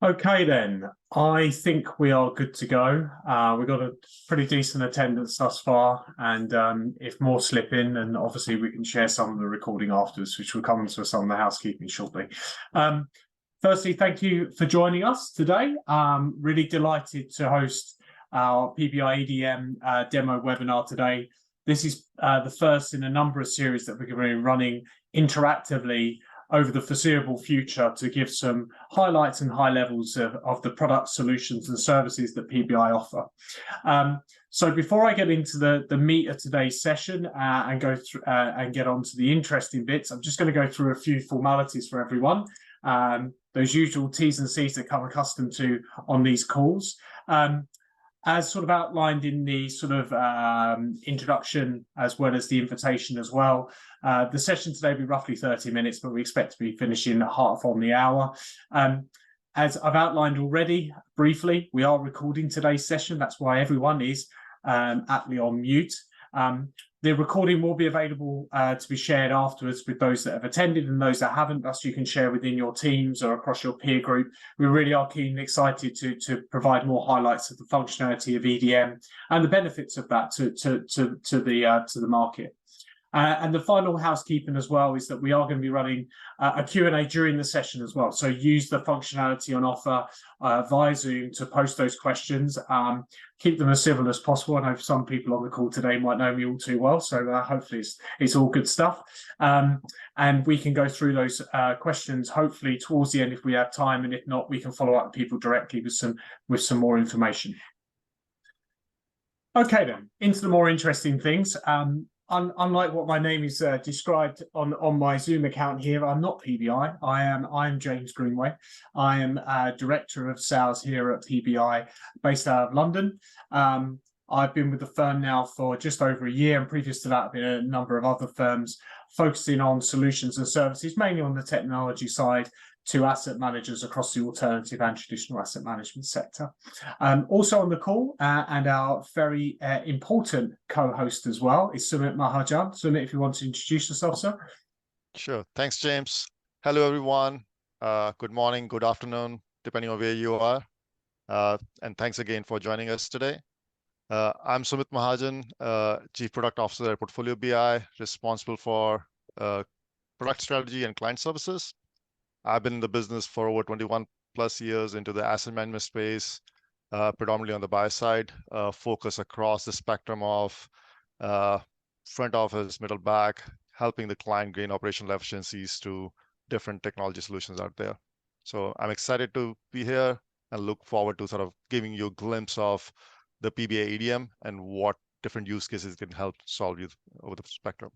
Okay, then. I think we are good to go. We've got a pretty decent attendance thus far, and if more slip in, then obviously we can share some of the recording afterwards, which will come into some of the housekeeping shortly. Firstly, thank you for joining us today. Really delighted to host our PBI EDM demo webinar today. This is the first in a number of series that we're going to be running interactively over the foreseeable future to give some highlights and high levels of the product solutions and services that PBI offer. So before I get into the meat of today's session and go through and get on to the interesting bits, I'm just going to go through a few formalities for everyone. Those usual T's and C's that come accustomed to on these calls. As sort of outlined in the sort of introduction, as well as the invitation as well, the session today will be roughly 30 minutes, but we expect to be finishing half on the hour. As I've outlined already briefly, we are recording today's session. That's why everyone is aptly on mute. The recording will be available to be shared afterwards with those that have attended and those that haven't, thus you can share within your teams or across your peer group. We really are keen and excited to provide more highlights of the functionality of EDM and the benefits of that to the market. And the final housekeeping as well is that we are going to be running a Q&A during the session as well. So use the functionality on offer via Zoom to post those questions. Keep them as civil as possible. I know some people on the call today might know me all too well, so hopefully it's all good stuff. And we can go through those questions hopefully towards the end if we have time, and if not, we can follow up with people directly with some more information. Okay, then into the more interesting things. Unlike what my name is described on my Zoom account here, I'm not PBI. I'm James Greenway. I am Director of Sales here at PBI, based out of London. I've been with the firm now for just over a year, and previous to that, I've been at a number of other firms focusing on solutions and services, mainly on the technology side, to asset managers across the alternative and traditional asset management sector. Also on the call, and our very important co-host as well, is Sumit Mahajan. Sumit, if you want to introduce yourself, sir. Sure. Thanks, James. Hello, everyone. Good morning, good afternoon, depending on where you are. And thanks again for joining us today. I'm Sumit Mahajan, Chief Product Officer at Portfolio BI, responsible for product strategy and client services. I've been in the business for over 21 plus years into the asset management space, predominantly on the buy side, focus across the spectrum of front office, middle back, helping the client gain operational efficiencies to different technology solutions out there. So I'm excited to be here and look forward to sort of giving you a glimpse of the PBI EDM and what different use cases can help solve you over the spectrum.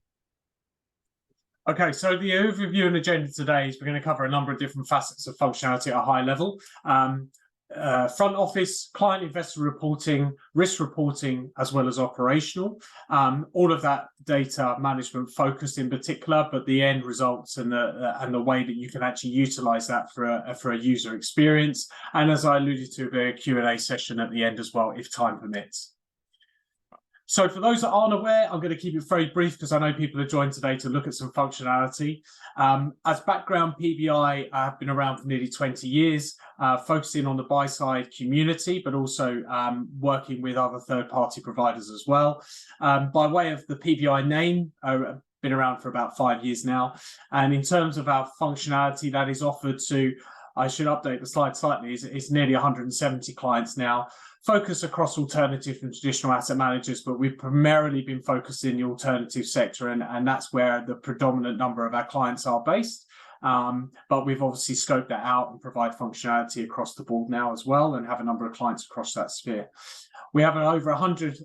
Okay, so the overview and agenda today is we're going to cover a number of different facets of functionality at a high level. Front office, client investor reporting, risk reporting, as well as operational. All of that data management focused in particular, but the end results and the way that you can actually utilize that for a user experience. And as I alluded to, the Q&A session at the end as well, if time permits. So for those that aren't aware, I'm going to keep it very brief because I know people are joined today to look at some functionality. As background, PBI have been around for nearly 20 years, focusing on the buy-side community, but also working with other third-party providers as well. By way of the PBI name, been around for about 5 years now. And in terms of our functionality that is offered to, I should update the slide slightly, it's nearly 170 clients now. Focus across alternative and traditional asset managers, but we've primarily been focused in the alternative sector, and that's where the predominant number of our clients are based. But we've obviously scoped that out and provide functionality across the board now as well, and have a number of clients across that sphere. We have over 100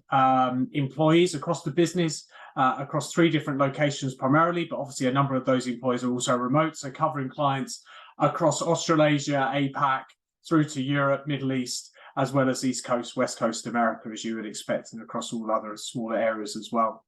employees across the business, across 3 different locations primarily, but obviously a number of those employees are also remote, so covering clients across Australasia, APAC, through to Europe, Middle East, as well as East Coast, West Coast America, as you would expect, and across all other smaller areas as well.